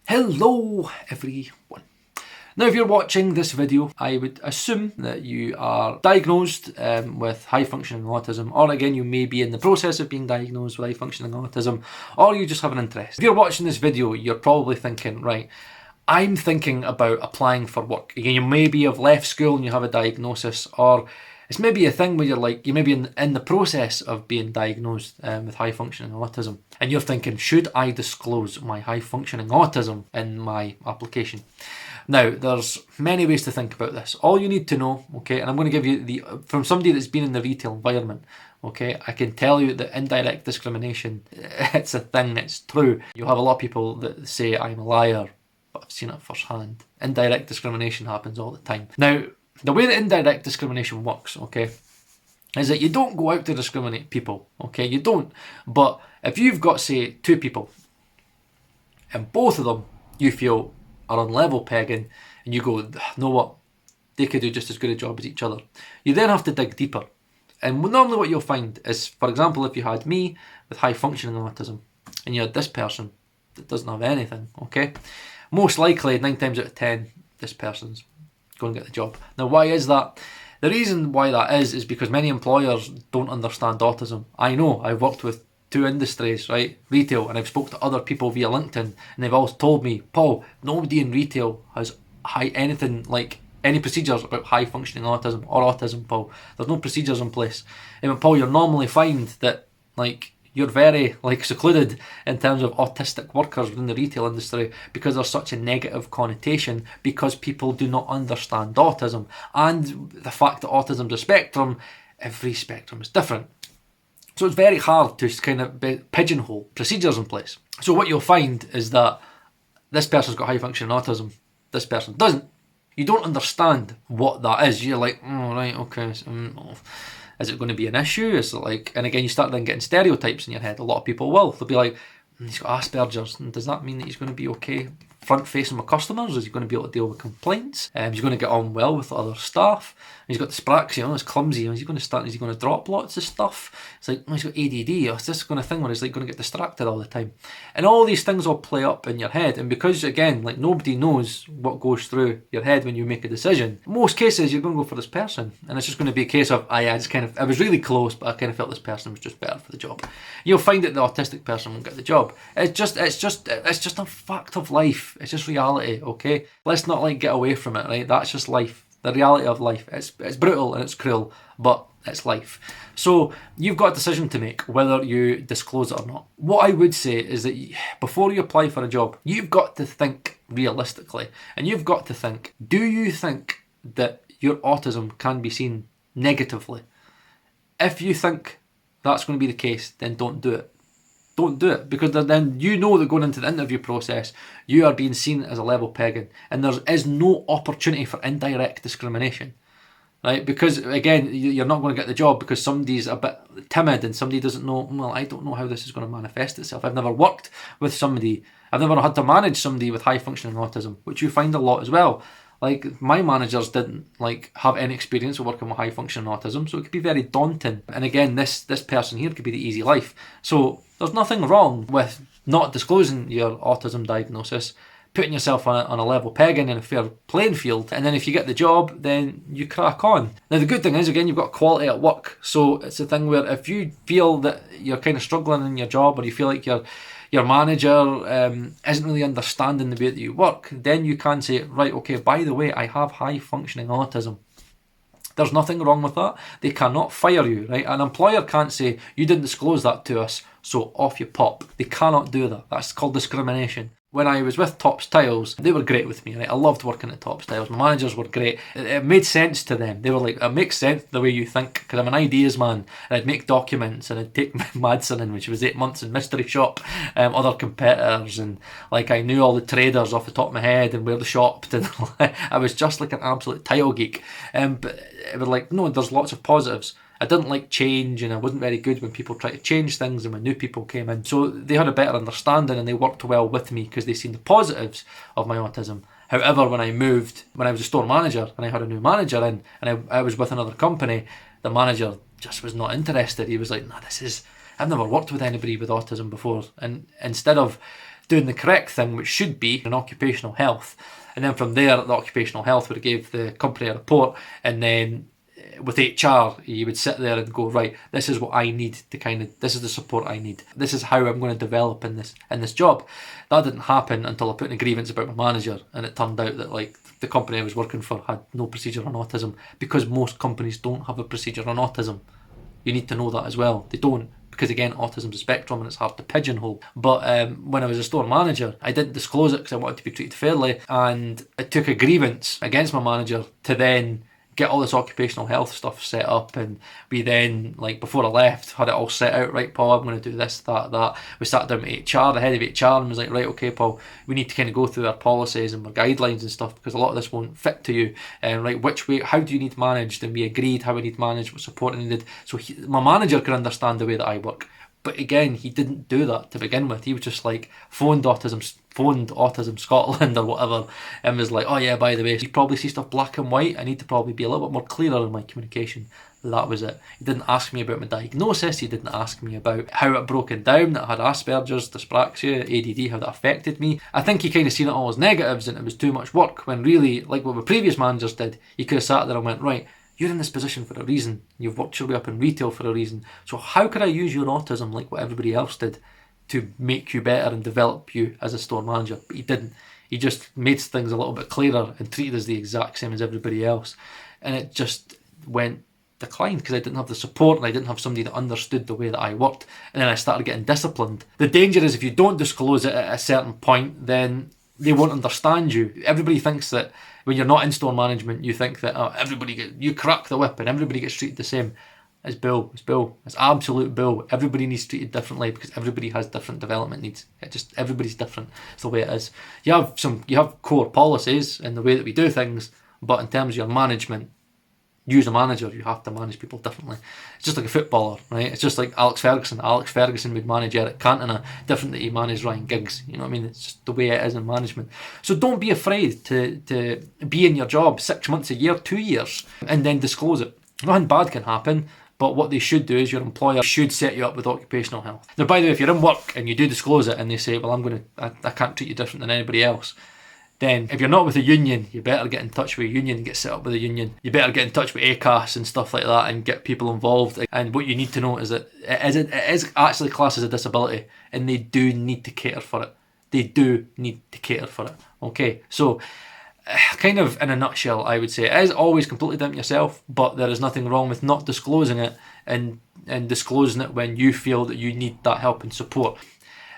Hello everyone. Now if you're watching this video, I would assume that you are diagnosed with high functioning autism, or again you may be in the process of being diagnosed with high functioning autism, or you just have an interest. If you're watching this video, you're probably thinking, right, I'm thinking about applying for work. Again, you maybe have left school and you have a diagnosis, or it's maybe a thing where you may be in the process of being diagnosed with high functioning autism, and you're thinking, should I disclose my high functioning autism in my application? Now, there's many ways to think about this. All you need to know, okay, and I'm going to give you from somebody that's been in the retail environment, okay, I can tell you that indirect discrimination, it's a thing that's true. You'll have a lot of people that say I'm a liar, but I've seen it firsthand. Indirect discrimination happens all the time. Now, the way that indirect discrimination works, okay, is that you don't go out to discriminate people, okay, you don't. But if you've got, say, two people, and both of them you feel are on level pegging, and you go, know what, they could do just as good a job as each other, you then have to dig deeper. And normally what you'll find is, for example, if you had me with high functioning autism, and you had this person that doesn't have anything, okay, most likely 9 times out of 10, this person's go and get the job. Now, why is that? The reason why that is because many employers don't understand autism. I know, I've worked with two industries, right? Retail, and I've spoke to other people via LinkedIn, and they've all told me, Paul, nobody in retail has any procedures about high functioning autism or autism, Paul. There's no procedures in place. And Paul, you'll normally find that you're very secluded in terms of autistic workers within the retail industry because there's such a negative connotation because people do not understand autism. And the fact that autism's a spectrum, every spectrum is different. So it's very hard to kind of pigeonhole procedures in place. So what you'll find is that this person's got high functioning autism, this person doesn't. You don't understand what that is. You're like, oh, right, okay. Is it going to be an issue? Is it and again, you start then getting stereotypes in your head. A lot of people will. They'll be like, he's got aspergers. And does that mean that he's going to be okay front facing with customers? Is he going to be able to deal with complaints? Is he going to get on well with other staff? He's got dyspraxia, he's clumsy. Is he going to drop lots of stuff? It's like, he's got ADD. It's this kind of thing where he's going to get distracted all the time. And all these things all play up in your head. And because, again, nobody knows what goes through your head when you make a decision, in most cases, you're going to go for this person. And it's just going to be a case of, I was really close, but I kind of felt this person was just better for the job. You'll find that the autistic person won't get the job. It's just a fact of life. It's just reality, okay? Let's not get away from it, right? That's just life. The reality of life. It's brutal and it's cruel, but it's life. So you've got a decision to make whether you disclose it or not. What I would say is that before you apply for a job, you've got to think realistically, and you've got to think, do you think that your autism can be seen negatively? If you think that's going to be the case, then don't do it. Don't do it, because then you know that going into the interview process, you are being seen as a level pegging, and there is no opportunity for indirect discrimination, right? Because again, you're not going to get the job because somebody's a bit timid and somebody doesn't know, well, I don't know how this is going to manifest itself. I've never worked with somebody, I've never had to manage somebody with high functioning autism, which you find a lot as well. My managers didn't have any experience of working with high functioning autism, so it could be very daunting. And again, this person here could be the easy life. So there's nothing wrong with not disclosing your autism diagnosis, putting yourself on a level pegging in a fair playing field, and then if you get the job, then you crack on. Now the good thing is, again, you've got quality at work. So it's a thing where if you feel that you're kind of struggling in your job, or you feel like your manager isn't really understanding the way that you work, then you can say, right, okay, by the way, I have high functioning autism. There's nothing wrong with that. They cannot fire you, right? An employer can't say, you didn't disclose that to us, so off you pop. They cannot do that. That's called discrimination. When I was with Tops Tiles, they were great with me, right? I loved working at Tops Tiles. My managers were great. It made sense to them. They were like, it makes sense the way you think, because I'm an ideas man, and I'd make documents, and I'd take Madsen in, which was 8 months in mystery shop, other competitors, and I knew all the traders off the top of my head and where they shopped, and I was just like an absolute tile geek. But it was no, there's lots of positives. I didn't like change, and I wasn't very good when people tried to change things and when new people came in. So they had a better understanding and they worked well with me because they seen the positives of my autism. However, when I was a store manager and I had a new manager in, and I was with another company, the manager just was not interested. He was like, no, I've never worked with anybody with autism before. And instead of doing the correct thing, which should be an occupational health. And then from there, the occupational health would have gave the company a report, and then with HR, you would sit there and go, right, this is what I need to this is the support I need. This is how I'm going to develop in this job. That didn't happen until I put in a grievance about my manager, and it turned out that like the company I was working for had no procedure on autism, because most companies don't have a procedure on autism. You need to know that as well. They don't, because again, autism's a spectrum and it's hard to pigeonhole. But when I was a store manager, I didn't disclose it because I wanted to be treated fairly, and it took a grievance against my manager to then get all this occupational health stuff set up. And we then, like before I left, had it all set out. Right, Paul, I'm going to do this, that. We sat down with HR, the head of HR, and was like, right, okay, Paul, we need to kind of go through our policies and our guidelines and stuff, because a lot of this won't fit to you. And right, which way, how do you need managed? And we agreed how we need managed, what support I needed. So my manager could understand the way that I work. But again, he didn't do that to begin with. He was just like phoned Autism Scotland or whatever, and was like, oh yeah, by the way, you probably see stuff black and white. I need to probably be a little bit more clearer in my communication. That was it. He didn't ask me about my diagnosis. He didn't ask me about how it broken down, that I had aspergers, dyspraxia, ADD, how that affected me. I think he kind of seen it all as negatives and it was too much work, when really, like what my previous managers did, he could have sat there and went, right, you're in this position for a reason. You've worked your way up in retail for a reason. So how could I use your autism like what everybody else did to make you better and develop you as a store manager? But he didn't. He just made things a little bit clearer and treated us the exact same as everybody else. And it just went declined because I didn't have the support and I didn't have somebody that understood the way that I worked. And then I started getting disciplined. The danger is if you don't disclose it at a certain point, then they won't understand you. Everybody thinks that when you're not in store management, you think that you crack the whip and everybody gets treated the same. It's bull. It's absolute bull. Everybody needs treated differently because everybody has different development needs. Everybody's different. It's the way it is. You have core policies in the way that we do things, but in terms of your management, you as a manager, you have to manage people differently. It's just like a footballer, right? It's just like Alex Ferguson. Alex Ferguson would manage Eric Cantona different that he managed Ryan Giggs. You know what I mean? It's just the way it is in management. So don't be afraid to be in your job 6 months, a year, 2 years, and then disclose it. Nothing bad can happen, but what they should do is your employer should set you up with occupational health. Now, by the way, if you're in work and you do disclose it and they say, well, I can't treat you different than anybody else, then if you're not with a union, you better get in touch with a union and get set up with a union. You better get in touch with ACAS and stuff like that and get people involved. And what you need to know is that it is actually classed as a disability, and they do need to cater for it. Okay, so kind of in a nutshell, I would say it is always completely down to yourself, but there is nothing wrong with not disclosing it and disclosing it when you feel that you need that help and support.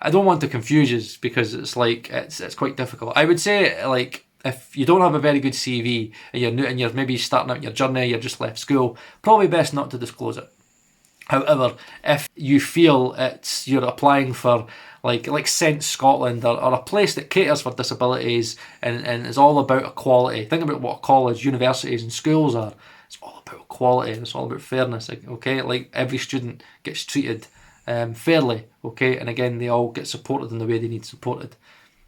I don't want to confuse you because it's quite difficult. I would say, like, if you don't have a very good CV and you're new and you're maybe starting out your journey, you're just left school, probably best not to disclose it. However, if you feel you're applying for like Sense Scotland or a place that caters for disabilities and is all about equality. Think about what college, universities and schools are. It's all about equality and it's all about fairness, okay? Like every student gets treated fairly, okay? And again, they all get supported in the way they need supported.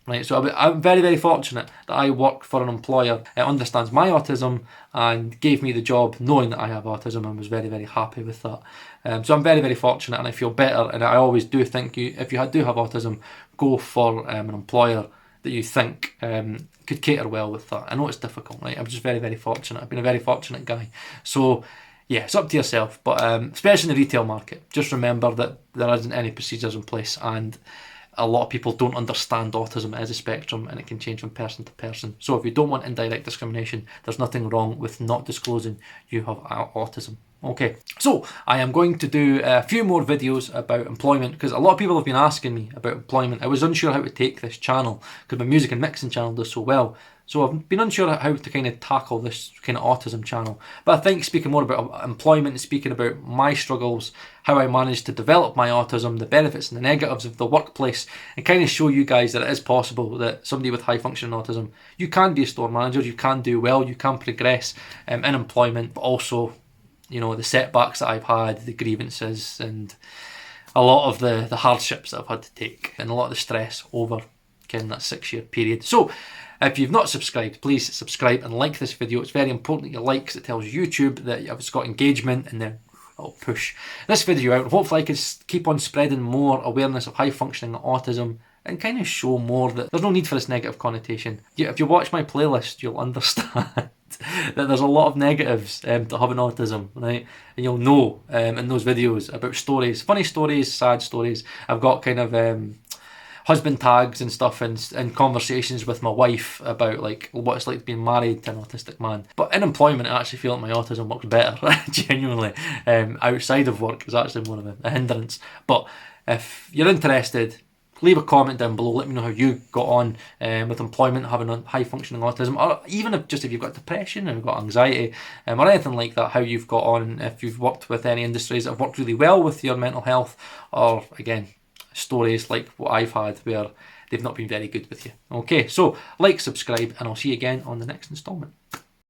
Right, so I'm very, very fortunate that I work for an employer that understands my autism and gave me the job knowing that I have autism, and was very, very happy with that. So I'm very, very fortunate and I feel better, and I always do think if you do have autism, go for an employer that you think could cater well with that. I know it's difficult, right? I'm just very, very fortunate. I've been a very fortunate guy. So yeah, it's up to yourself, but especially in the retail market, just remember that there isn't any procedures in place, and a lot of people don't understand autism as a spectrum, and it can change from person to person. So if you don't want indirect discrimination, there's nothing wrong with not disclosing you have autism. Okay, so I am going to do a few more videos about employment because a lot of people have been asking me about employment. I was unsure how to take this channel because my music and mixing channel does so well. So I've been unsure how to kind of tackle this kind of autism channel. But I think speaking more about employment and speaking about my struggles, how I managed to develop my autism, the benefits and the negatives of the workplace, and kind of show you guys that it is possible that somebody with high functioning autism, you can be a store manager, you can do well, you can progress in employment, but also, you know, the setbacks that I've had, the grievances, and a lot of the hardships that I've had to take, and a lot of the stress over kind of that 6-year period. So if you've not subscribed, please subscribe and like this video. It's very important that you like because it tells YouTube that it's got engagement, and then it'll push this video out. Hopefully I can keep on spreading more awareness of high functioning autism and kind of show more that there's no need for this negative connotation. If you watch my playlist, you'll understand that there's a lot of negatives to having autism, right? And you'll know in those videos about stories, funny stories, sad stories. I've got kind of husband tags and stuff, and conversations with my wife about like what it's like being married to an autistic man. But in employment, I actually feel like my autism works better, genuinely. Outside of work is actually more of a hindrance. But if you're interested, leave a comment down below. Let me know how you got on with employment, having a high functioning autism, or even if you've got depression or you've got anxiety or anything like that, how you've got on, if you've worked with any industries that have worked really well with your mental health, or again, stories like what I've had where they've not been very good with you. Okay, so like, subscribe, and I'll see you again on the next installment.